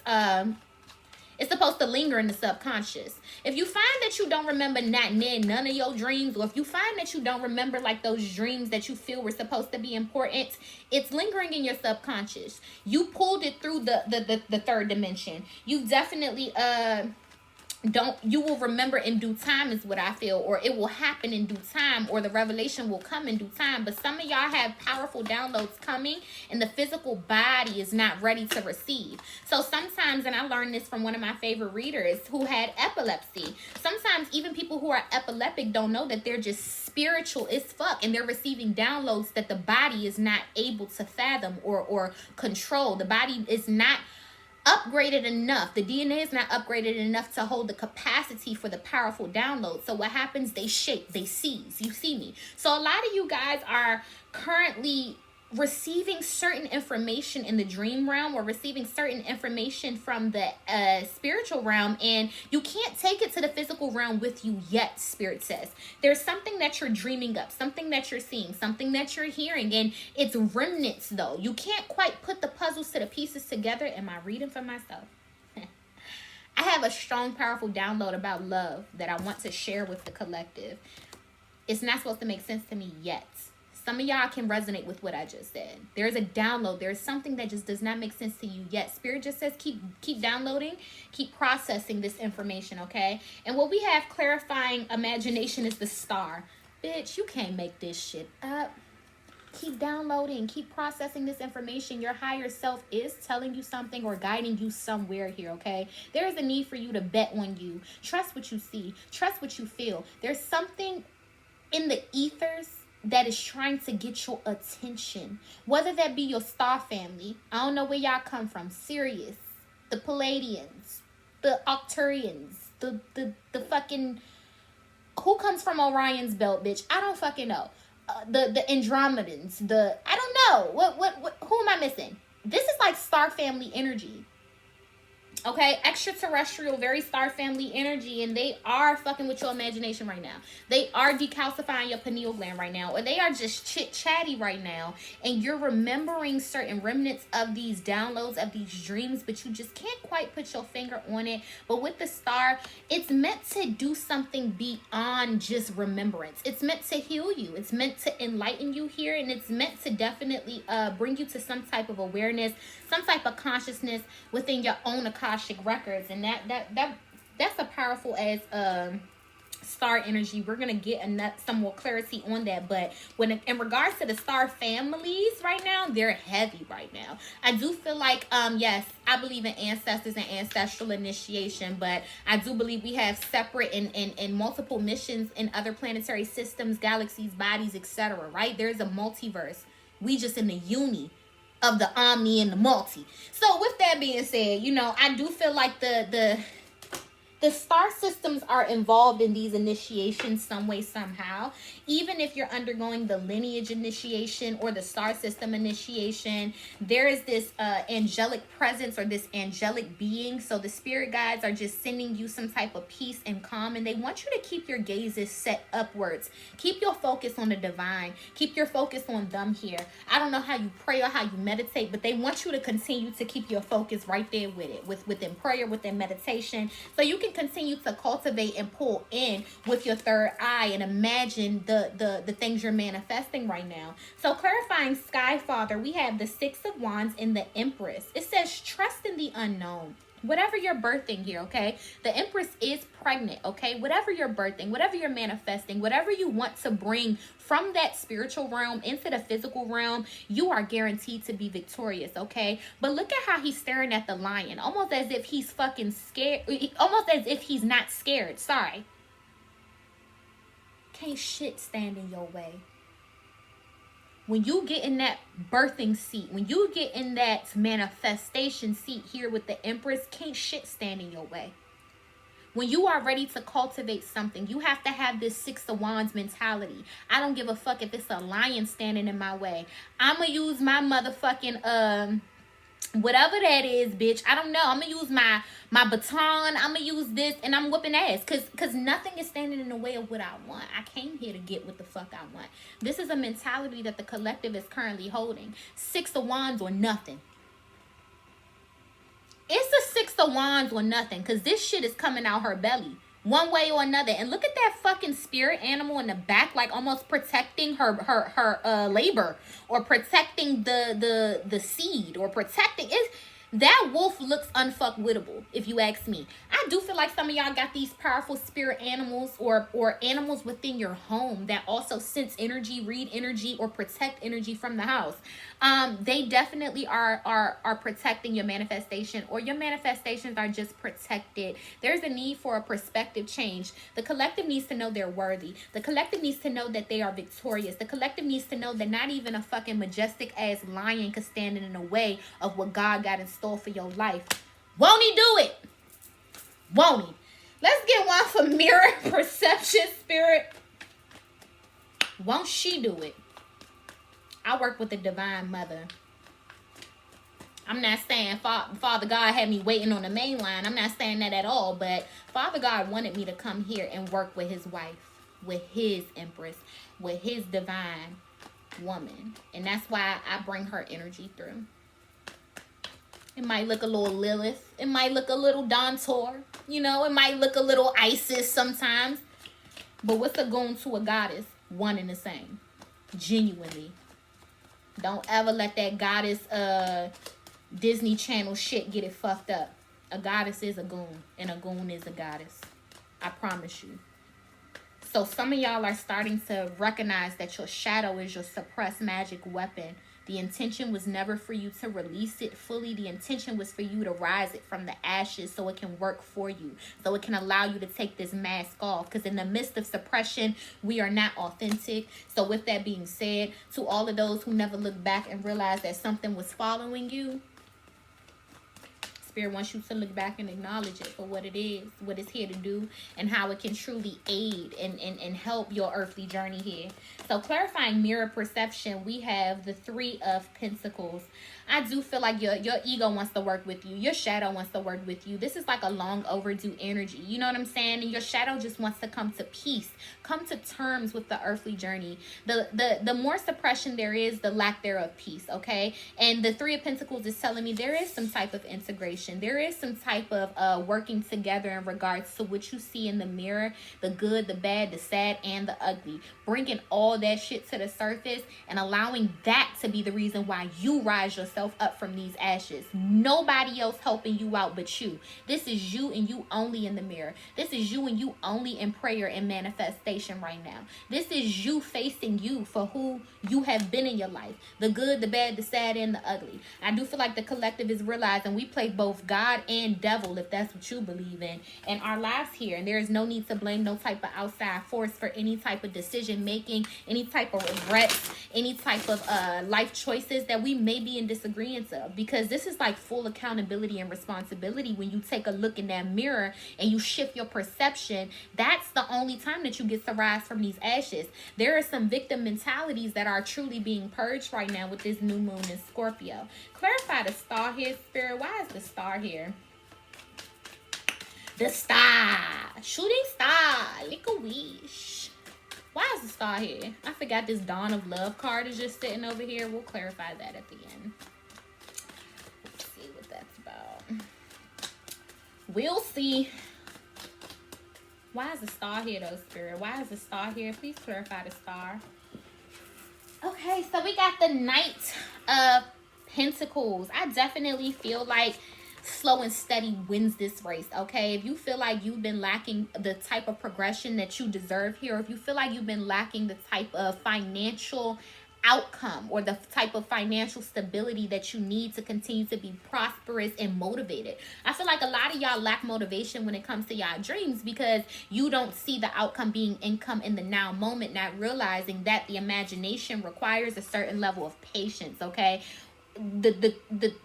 it's supposed to linger in the subconscious. If you find that you don't remember none of your dreams, or if you find that you don't remember like those dreams that you feel were supposed to be important, it's lingering in your subconscious. You pulled it through the third dimension. You definitely you will remember in due time is what I feel, or it will happen in due time, or the revelation will come in due time. But some of y'all have powerful downloads coming and the physical body is not ready to receive. So sometimes, and I learned this from one of my favorite readers who had epilepsy, sometimes even people who are epileptic don't know that they're just spiritual as fuck and they're receiving downloads that the body is not able to fathom or control. The body is not upgraded enough. The DNA is not upgraded enough to hold the capacity for the powerful download. So what happens? They shake, they seize. You see me? So a lot of you guys are currently receiving certain information in the dream realm, or receiving certain information from the spiritual realm, and you can't take it to the physical realm with you yet. Spirit says there's something that you're dreaming up, something that you're seeing, something that you're hearing, and it's remnants though. You can't quite put the puzzles to the pieces together. Am I reading for myself? I have a strong, powerful download about love that I want to share with the collective. It's not supposed to make sense to me yet. Some of y'all can resonate with what I just said. There's a download. There's something that just does not make sense to you yet. Spirit just says keep downloading, keep processing this information, okay? And what we have clarifying imagination is the star. Bitch, you can't make this shit up. Keep downloading, keep processing this information. Your higher self is telling you something or guiding you somewhere here, okay? There is a need for you to bet on you. Trust what you see. Trust what you feel. There's something in the ethers that is trying to get your attention, whether that be your star family. I don't know where y'all come from. Sirius, the Palladians, the Arcturians, the fucking, who comes from Orion's belt, bitch? I don't fucking know. The Andromedans, I don't know. What who am I missing? This is like star family energy. Okay, extraterrestrial, very star family energy, and they are fucking with your imagination right now. They are decalcifying your pineal gland right now, or they are just chit-chatty right now, and you're remembering certain remnants of these downloads, of these dreams, but you just can't quite put your finger on it. But with the star, it's meant to do something beyond just remembrance. It's meant to heal you. It's meant to enlighten you here, and it's meant to definitely bring you to some type of awareness, some type of consciousness within your own Akashic records. And that's a powerful as star energy. We're gonna get some more clarity on that. But when in regards to the star families right now, they're heavy right now. I do feel like yes, I believe in ancestors and ancestral initiation, but I do believe we have separate and multiple missions in other planetary systems, galaxies, bodies, etc. Right? There's a multiverse. We just in the uni of the omni and the multi. So with that being said, you know, I do feel like the star systems are involved in these initiations some way, somehow. Even if you're undergoing the lineage initiation or the star system initiation, there is this angelic presence or this angelic being. So the spirit guides are just sending you some type of peace and calm, and they want you to keep your gazes set upwards. Keep your focus on the divine. Keep your focus on them here. I don't know how you pray or how you meditate, but they want you to continue to keep your focus right there with it, within prayer, within meditation, so you can continue to cultivate and pull in with your third eye and imagine the things you're manifesting right now. So clarifying Sky Father, we have the Six of Wands and the Empress. It says trust in the unknown. Whatever you're birthing here, okay? The Empress is pregnant, okay? Whatever you're birthing, whatever you're manifesting, whatever you want to bring from that spiritual realm into the physical realm, you are guaranteed to be victorious, okay? But look at how he's staring at the lion, almost as if he's fucking scared, almost as if he's not scared. Sorry. Can't shit stand in your way. When you get in that birthing seat, when you get in that manifestation seat here with the Empress, can't shit stand in your way. When you are ready to cultivate something, you have to have this 6 of Wands mentality. I don't give a fuck if it's a lion standing in my way. I'm going to use my motherfucking, whatever that is, bitch. I don't know. I'm going to use my baton. I'm going to use this and I'm whooping ass. Because nothing is standing in the way of what I want. I came here to get what the fuck I want. This is a mentality that the collective is currently holding. 6 of Wands or nothing. It's a 6 of Wands or nothing. Because this shit is coming out her belly. One way or another. And look at that fucking spirit animal in the back, like almost protecting her labor, or protecting the seed, or protecting it. That wolf looks unfuckwittable, if you ask me. I do feel like some of y'all got these powerful spirit animals, or animals within your home that also sense energy, read energy, or protect energy from the house. They definitely are protecting your manifestation, or your manifestations are just protected. There's a need for a perspective change. The collective needs to know they're worthy. The collective needs to know that they are victorious. The collective needs to know that not even a fucking majestic ass lion could stand in the way of what God got in store for your life. Won't he do it? Won't he? Let's get one for mirror perception, spirit. Won't she do it? I work with the Divine Mother. I'm not saying Father God had me waiting on the main line. I'm not saying that at all. But Father God wanted me to come here and work with his wife, with his Empress, with his divine woman. And that's why I bring her energy through. It might look a little Lilith. It might look a little Dontor. You know, it might look a little Isis sometimes. But what's a goon to a goddess? One and the same. Genuinely. Don't ever let that goddess Disney Channel shit get it fucked up. A goddess is a goon. And a goon is a goddess. I promise you. So some of y'all are starting to recognize that your shadow is your suppressed magic weapon. The intention was never for you to release it fully. The intention was for you to rise it from the ashes so it can work for you. So it can allow you to take this mask off. Because in the midst of suppression, we are not authentic. So with that being said, to all of those who never look back and realize that something was following you, Spirit wants you to look back and acknowledge it for what it is, what it's here to do, and how it can truly aid and help your earthly journey here. So clarifying mirror perception, we have the 3 of Pentacles. I do feel like your ego wants to work with you. Your shadow wants to work with you. This is like a long overdue energy. You know what I'm saying? And your shadow just wants to come to peace, come to terms with the earthly journey. The more suppression there is, the lack thereof peace, okay? And the 3 of Pentacles is telling me there is some type of integration. There is some type of working together in regards to what you see in the mirror, the good, the bad, the sad, and the ugly. Bringing all that shit to the surface and allowing that to be the reason why you rise yourself up from these ashes. Nobody else helping you out but you. This is you and you only in the mirror. This is you and you only in prayer and manifestation right now. This is you facing you for who you have been in your life. The good, the bad, the sad, and the ugly. I do feel like the collective is realizing we play both God and devil, if that's what you believe in our lives here. And there is no need to blame no type of outside force for any type of decision making, any type of regrets, any type of life choices that we may be in disagreement of, because this is like full accountability and responsibility. When you take a look in that mirror and you shift your perception, that's the only time that you get to rise from these ashes. There are some victim mentalities that are truly being purged right now with this new moon in Scorpio. Clarify the star here, Spirit. Why is the star here? The star. Shooting star. Like a wish. Why is the star here? I forgot this Dawn of Love card is just sitting over here. We'll clarify that at the end. Let's see what that's about. We'll see. Why is the star here though, Spirit? Why is the star here? Please clarify the star. Okay, so we got the Knight of Pentacles. I definitely feel like slow and steady wins this race, okay? If you feel like you've been lacking the type of progression that you deserve here, or if you feel like you've been lacking the type of financial outcome or the type of financial stability that you need to continue to be prosperous and motivated. I feel like a lot of y'all lack motivation when it comes to y'all dreams because you don't see the outcome being income in the now moment, not realizing that the imagination requires a certain level of patience, okay? The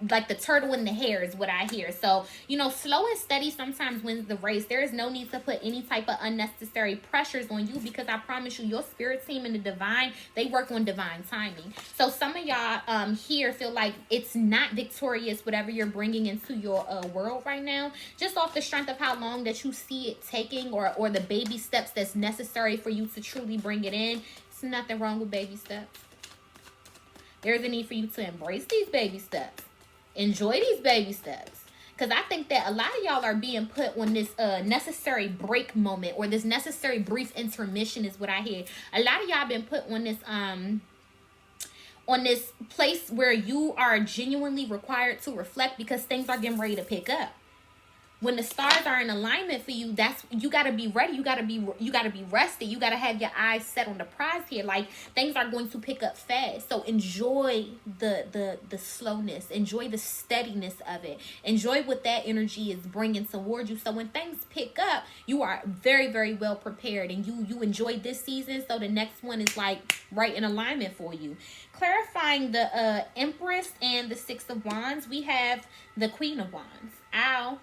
like the turtle in the hare is what I hear. So, you know, slow and steady sometimes wins the race. There is no need to put any type of unnecessary pressures on you, because I promise you, your spirit team and the divine, they work on divine timing. So some of y'all here feel like it's not victorious, whatever you're bringing into your world right now, just off the strength of how long that you see it taking, or the baby steps that's necessary for you to truly bring it in. There's nothing wrong with baby steps. There's a need for you to embrace these baby steps. Enjoy these baby steps. Because I think that a lot of y'all are being put on this necessary break moment, or this necessary brief intermission is what I hear. A lot of y'all been put on this place where you are genuinely required to reflect, because things are getting ready to pick up. When the stars are in alignment for you, that's, you got to be ready. You got to be rested. You got to have your eyes set on the prize here. Like, things are going to pick up fast. So enjoy the slowness. Enjoy the steadiness of it. Enjoy what that energy is bringing towards you. So when things pick up, you are very, very well prepared, and you enjoy this season. So the next one is like right in alignment for you. Clarifying the Empress and the Six of Wands, we have the Queen of Wands. Ow.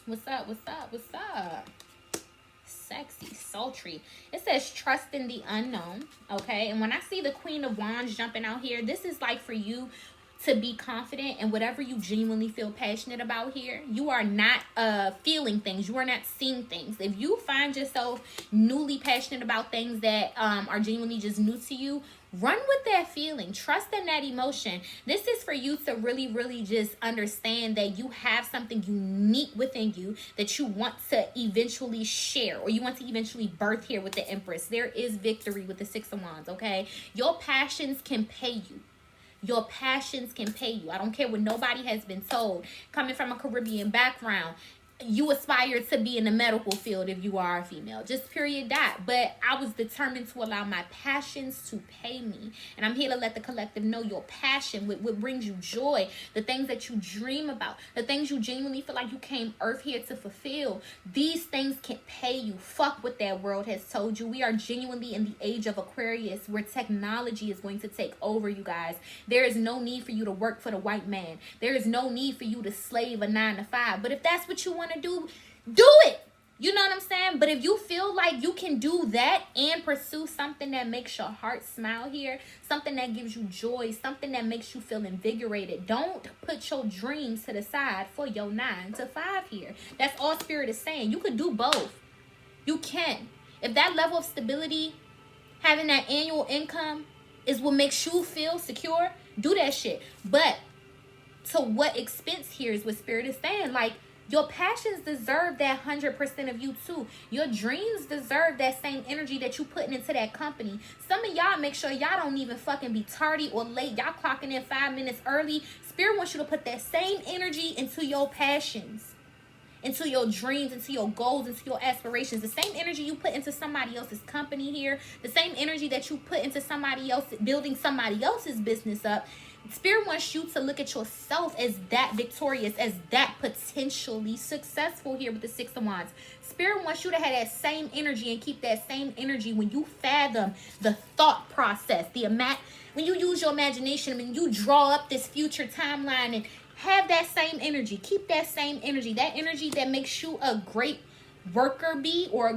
What's up? What's up? What's up? Sexy, sultry. It says trust in the unknown. Okay. And when I see the Queen of Wands jumping out here, this is like for you to be confident in whatever you genuinely feel passionate about here. You are not feeling things. You are not seeing things. If you find yourself newly passionate about things that are genuinely just new to you, run with that feeling. Trust in that emotion. This is for you to really, really just understand that you have something unique within you that you want to eventually share, or you want to eventually birth here with the Empress. There is victory with the Six of Wands, okay? Your passions can pay you. Your passions can pay you. I don't care what nobody has been told. Coming from a Caribbean background, you aspire to be in the medical field if you are a female. Just period that. But I was determined to allow my passions to pay me. And I'm here to let the collective know your passion, what brings you joy, the things that you dream about, the things you genuinely feel like you came earth here to fulfill. These things can pay you. Fuck what that world has told you. We are genuinely in the age of Aquarius, where technology is going to take over, you guys. There is no need for you to work for the white man. There is no need for you to slave a 9-to-5. But if that's what you want to do it. You know what I'm saying? But if you feel like you can do that and pursue something that makes your heart smile here, something that gives you joy, something that makes you feel invigorated, don't put your dreams to the side for your 9-to-5 here. That's all Spirit is saying. You could do both. You can. If that level of stability, having that annual income, is what makes you feel secure, do that shit. But to what expense here is what Spirit is saying. Like, your passions deserve that 100% of you too. Your dreams deserve that same energy that you putting into that company. Some of y'all, make sure y'all don't even fucking be tardy or late. Y'all clocking in 5 minutes early. Spirit wants you to put that same energy into your passions, into your dreams, into your goals, into your aspirations. The same energy you put into somebody else's company here, the same energy that you put into somebody else, building somebody else's business up. Spirit wants you to look at yourself as that victorious, as that potentially successful here with the Six of Wands. Spirit wants you to have that same energy and keep that same energy when you fathom the thought process, when you use your imagination, when you draw up this future timeline, and have that same energy. Keep that same energy. That energy that makes you a great worker bee, or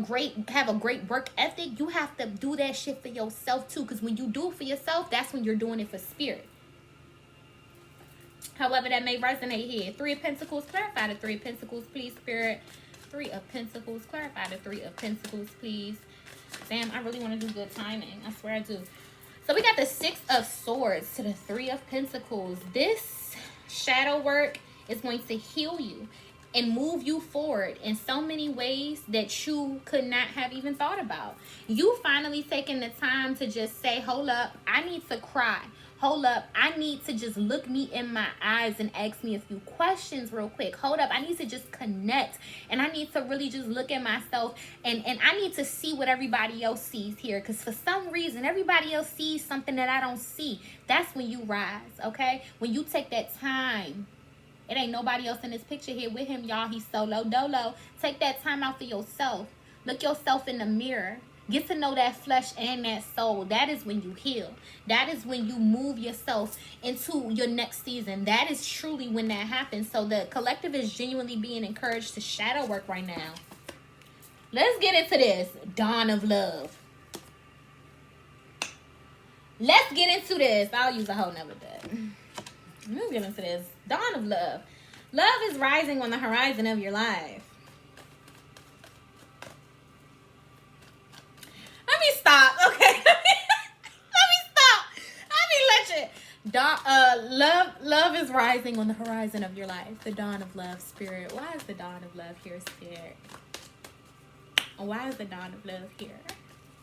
have a great work ethic. You have to do that shit for yourself too. Because when you do it for yourself, that's when you're doing it for Spirit. However that may resonate here. 3 of Pentacles, clarify the 3 of Pentacles, please, Spirit. 3 of Pentacles, clarify the 3 of Pentacles, please. Damn, I really want to do good timing. I swear I do. So we got the 6 of Swords to the 3 of Pentacles. This shadow work is going to heal you and move you forward in so many ways that you could not have even thought about. You finally taking the time to just say, hold up, I need to cry. Hold up, I need to just look me in my eyes and ask me a few questions real quick. Hold up, I need to just connect, and I need to really just look at myself, and I need to see what everybody else sees here, because for some reason everybody else sees something that I don't see. That's when you rise, okay? When you take that time. It ain't nobody else in this picture here with him, y'all. He's solo dolo. Take that time out for yourself. Look yourself in the mirror. Get to know that flesh and that soul. That is when you heal. That is when you move yourself into your next season. That is truly when that happens. So the collective is genuinely being encouraged to shadow work right now. Let's get into this. Dawn of love. Let's get into this. I'll use a whole nother day. Let's get into this. Dawn of love. Love is rising on the horizon of your life. Let me stop, okay? Let me stop. Love is rising on the horizon of your life. The dawn of love, spirit. Why is the dawn of love here, spirit? Why is the dawn of love here?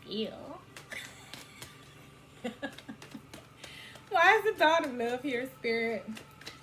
Ew. Why is the dawn of love here, spirit?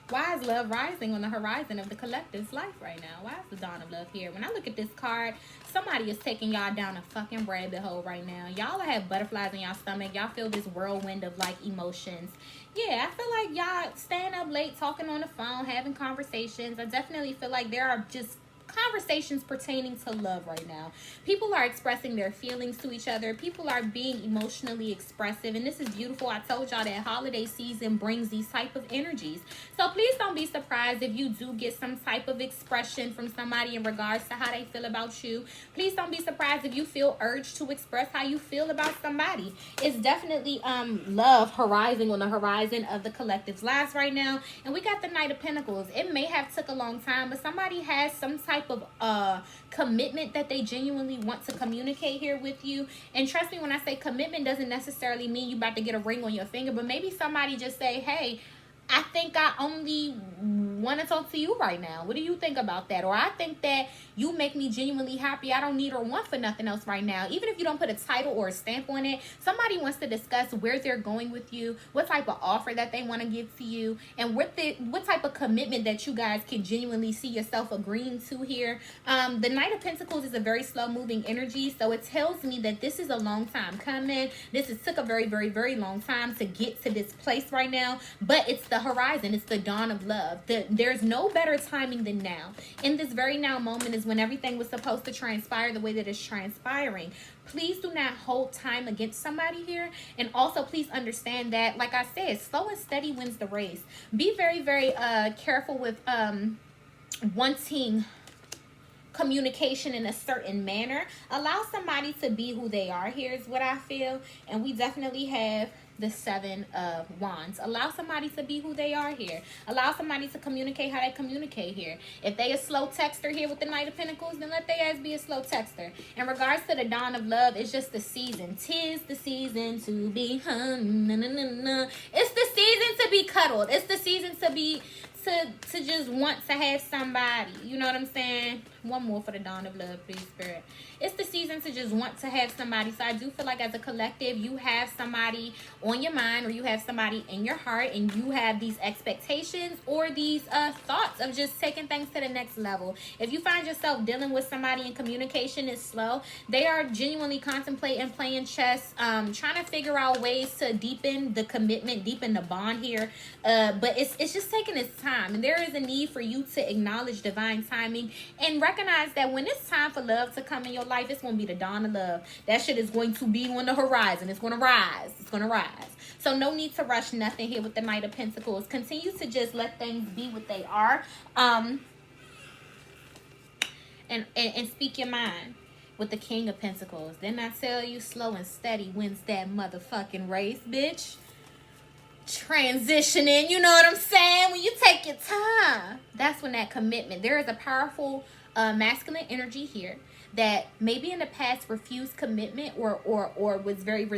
Why is love rising on the horizon of the collective's life right now? Why is the dawn of love here? When I look at this card, somebody is taking y'all down a fucking rabbit hole right now. Y'all have butterflies in y'all stomach. Y'all feel this whirlwind of like emotions. Yeah, I feel like y'all staying up late, talking on the phone, having conversations. I definitely feel like there are just conversations pertaining to love right now. People are expressing their feelings to each other. People are being emotionally expressive, and this is beautiful. I told y'all that holiday season brings these type of energies, so please don't be surprised if you do get some type of expression from somebody in regards to how they feel about you. Please don't be surprised if you feel urged to express how you feel about somebody. It's definitely love rising on the horizon of the collective's lives right now. And we got the Knight of Pentacles. It may have took a long time, but somebody has some type of commitment that they genuinely want to communicate here with you. And trust me when I say commitment doesn't necessarily mean you about to get a ring on your finger, but maybe somebody just say, hey, I think I only want to talk to you right now. What do you think about that? Or I think that you make me genuinely happy. I don't need or want for nothing else right now. Even if you don't put a title or a stamp on it, somebody wants to discuss where they're going with you, what type of offer that they want to give to you, and what type of commitment that you guys can genuinely see yourself agreeing to here. The Knight of Pentacles is a very slow moving energy, so it tells me that this is a long time coming. This has took a very, very, very long time to get to this place right now, but it's the horizon. It's the dawn of love. There's no better timing than now. In this very now moment is when everything was supposed to transpire the way that it's transpiring. Please do not hold time against somebody here. And also please understand that, like I said, slow and steady wins the race. Be very, very careful with wanting communication in a certain manner. Allow somebody to be who they are. Here's what I feel. And we definitely have the Seven of Wands. Allow somebody to be who they are here. Allow somebody to communicate how they communicate here. If they a slow texter here with the Knight of Pentacles, then let their ass be a slow texter. In regards to the dawn of love, it's just the season. 'Tis the season to be It's the season to be cuddled. It's the season to be to just want to have somebody. You know what I'm saying? One more for the dawn of love, please, spirit. It's the season to just want to have somebody. So I do feel like as a collective, you have somebody on your mind, or you have somebody in your heart, and you have these expectations or these thoughts of just taking things to the next level. If you find yourself dealing with somebody and communication is slow, they are genuinely contemplating playing chess, trying to figure out ways to deepen the commitment, deepen the bond here. But it's just taking its time, and there is a need for you to acknowledge divine timing and recognize that when it's time for love to come in your life, it's going to be the dawn of love. That shit is going to be on the horizon. It's going to rise. It's going to rise. So no need to rush nothing here with the Knight of Pentacles. Continue to just let things be what they are. And speak your mind with the King of Pentacles. Then I tell you, slow and steady wins that motherfucking race, bitch. Transitioning, you know what I'm saying? When you take your time, that's when that commitment. There is a powerful masculine energy here that maybe in the past refused commitment or was very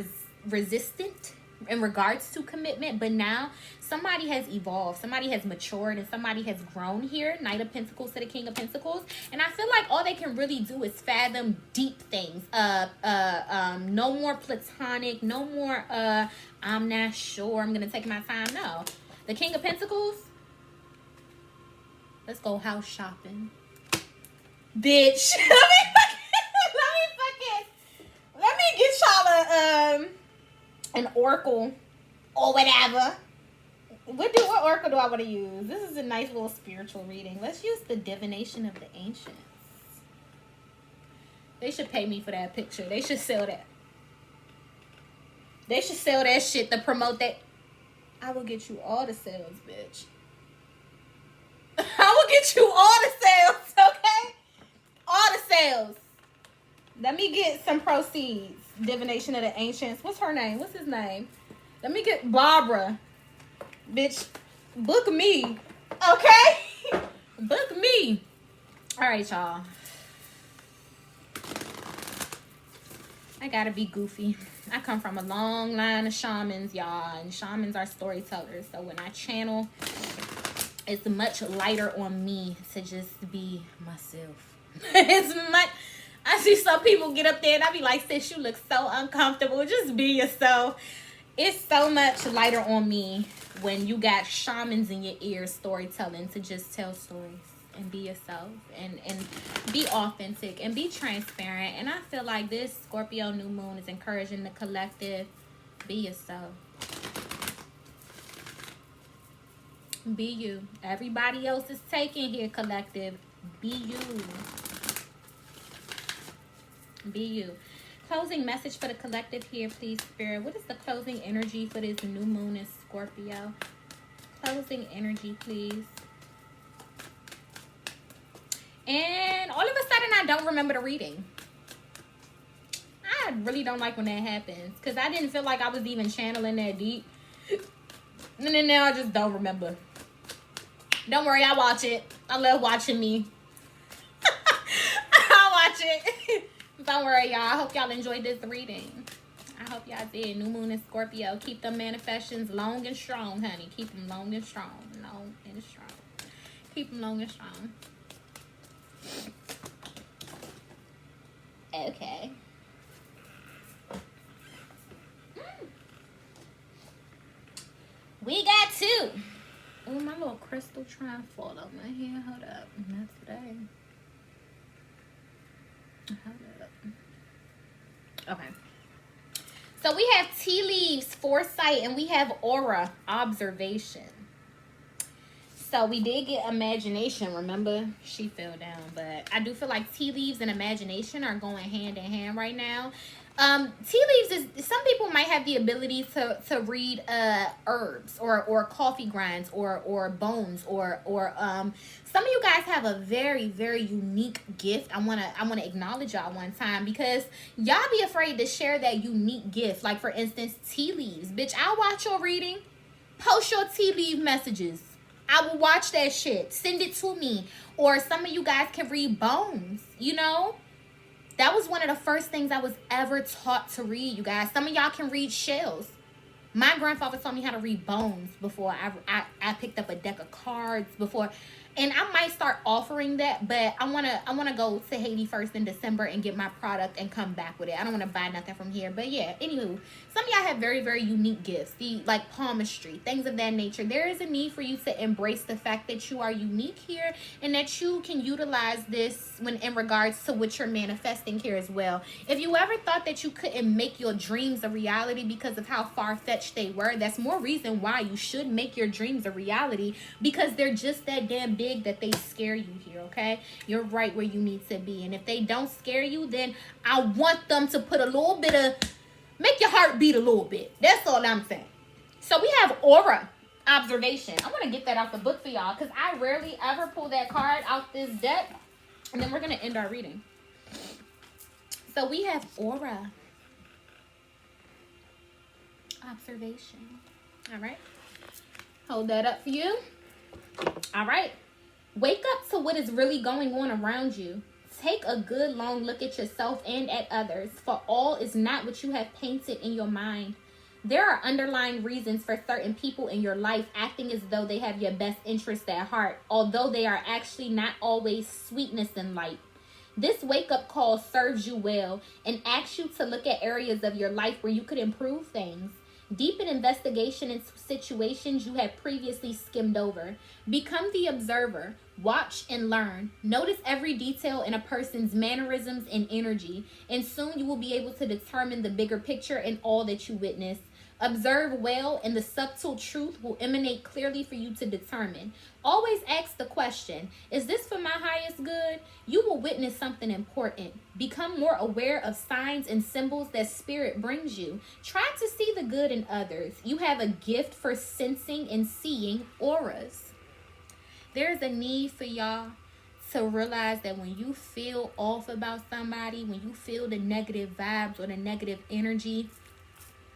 resistant in regards to commitment, but now somebody has evolved, somebody has matured, and somebody has grown here. Knight of Pentacles to the King of Pentacles, and I feel like all they can really do is fathom deep things. No more platonic, no more I'm not sure, I'm gonna take my time. No, the King of Pentacles, let's go house shopping, bitch. Let me get y'all an oracle or whatever. What oracle do I want to use? This is a nice little spiritual reading. Let's use the divination of the ancients. They should pay me for that picture. They should sell that. They should sell that shit to promote that. I will get you all the sales, bitch. I will get you all the sales, okay? All the sales. Let me get some proceeds. Divination of the ancients. What's her name? What's his name? Let me get Barbara. Bitch, book me. Okay? Book me. All right, y'all. I gotta be goofy. I come from a long line of shamans, y'all. And shamans are storytellers. So when I channel, it's much lighter on me to just be myself. It's much... I see some people get up there and I be like, sis, you look so uncomfortable. Just be yourself. It's so much lighter on me when you got shamans in your ears storytelling to just tell stories and be yourself and be authentic and be transparent. And I feel like this Scorpio new moon is encouraging the collective. Be yourself. Be you. Everybody else is taken here, collective. Be you. Be you. Closing message for the collective here, please, Spirit. What is the closing energy for this new moon in Scorpio? Closing energy, please. And all of a sudden, I don't remember the reading. I really don't like when that happens because I didn't feel like I was even channeling that deep. And then now I just don't remember. Don't worry, I watch it. I love watching me. I watch it. Don't worry, y'all. I hope y'all enjoyed this reading. I hope y'all did. New moon in Scorpio. Keep them manifestations long and strong, honey. Keep them long and strong. Long and strong. Keep them long and strong. Okay. We got two. Oh, my little crystal trying to fall on my hair. Hold up. Not today. Hold up. Okay. So we have tea leaves, foresight, and we have aura, observation. So we did get imagination. Remember, she fell down. But I do feel like tea leaves and imagination are going hand in hand right now. Tea leaves is, some people might have the ability to read herbs or coffee grinds or bones or some of you guys have a very, very unique gift. I wanna acknowledge y'all one time because y'all be afraid to share that unique gift. Like for instance, tea leaves. Bitch, I'll watch your reading. Post your tea leaf messages. I will watch that shit. Send it to me. Or some of you guys can read bones, you know? That was one of the first things I was ever taught to read, you guys. Some of y'all can read shells. My grandfather taught me how to read bones before I picked up a deck of cards before. And I might start offering that, but I wanna go to Haiti first in December and get my product and come back with it. I don't want to buy nothing from here. But yeah, anywho, some of y'all have very, very unique gifts. Like palmistry, things of that nature. There is a need for you to embrace the fact that you are unique here and that you can utilize this when in regards to what you're manifesting here as well. If you ever thought that you couldn't make your dreams a reality because of how far-fetched they were, that's more reason why you should make your dreams a reality, because they're just that damn big that they scare you here, okay? You're right where you need to be. And if they don't scare you, then I want them to put a little bit of, make your heart beat a little bit. That's all I'm saying. So we have aura, observation. I want to get that out the book for y'all because I rarely ever pull that card out this deck. And then we're going to end our reading. So we have aura, observation. All right. Hold that up for you. All right. Wake up to what is really going on around you. Take a good long look at yourself and at others, for all is not what you have painted in your mind. There are underlying reasons for certain people in your life acting as though they have your best interest at heart, although they are actually not always sweetness and light. This wake-up call serves you well and asks you to look at areas of your life where you could improve things. Deepen investigation into situations you had previously skimmed over. Become the observer. Watch and learn. Notice every detail in a person's mannerisms and energy, and soon you will be able to determine the bigger picture in all that you witness. Observe well, and the subtle truth will emanate clearly for you to determine. Always ask the question, is this for my highest good? You will witness something important. Become more aware of signs and symbols that spirit brings you. Try to see the good in others. You have a gift for sensing and seeing auras. There's a need for y'all to realize that when you feel off about somebody, when you feel the negative vibes or the negative energy,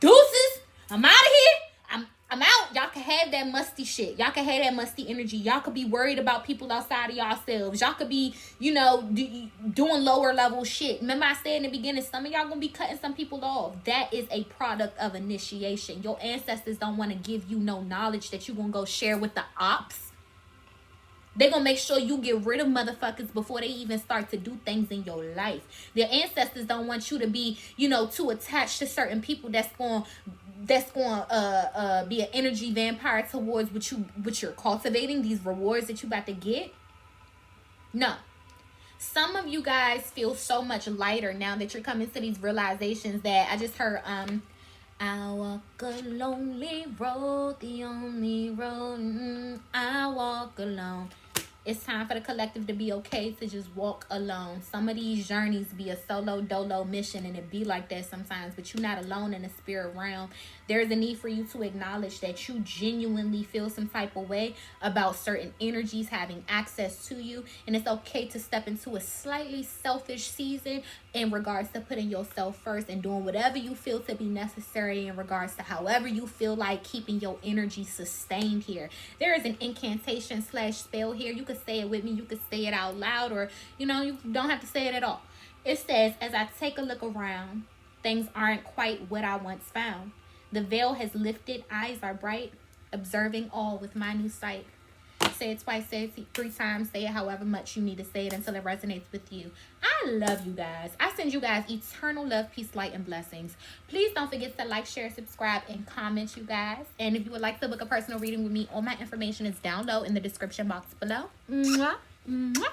deuces, I'm out of here. I'm out. Y'all can have that musty shit. Y'all can have that musty energy. Y'all could be worried about people outside of yourselves. Y'all could be, doing lower level shit. Remember I said in the beginning, some of y'all gonna be cutting some people off. That is a product of initiation. Your ancestors don't want to give you no knowledge that you gonna go share with the ops. They're going to make sure you get rid of motherfuckers before they even start to do things in your life. Their ancestors don't want you to be, too attached to certain people that's going to be an energy vampire towards what you're cultivating, these rewards that you about to get. No. Some of you guys feel so much lighter now that you're coming to these realizations that I just heard, I walk a lonely road, the only road, I walk alone. It's time for the collective to be okay to just walk alone. Some of these journeys be a solo dolo mission, and it be like that sometimes, but you're not alone in the spirit realm. There's a need for you to acknowledge that you genuinely feel some type of way about certain energies having access to you, and it's okay to step into a slightly selfish season in regards to putting yourself first and doing whatever you feel to be necessary in regards to however you feel like keeping your energy sustained here. There is an incantation / spell here. You could say it with me. You could say it out loud, or you don't have to say it at all. It says, as I take a look around, things aren't quite what I once found. The veil has lifted, eyes are bright, observing all with my new sight. Say it twice, say it 3 times, say it however much you need to say it until it resonates with you. I love you guys. I send you guys eternal love, peace, light, and blessings. Please don't forget to like, share, subscribe, and comment, you guys. And if you would like to book a personal reading with me, all my information is down low in the description box below. Mwah, mwah.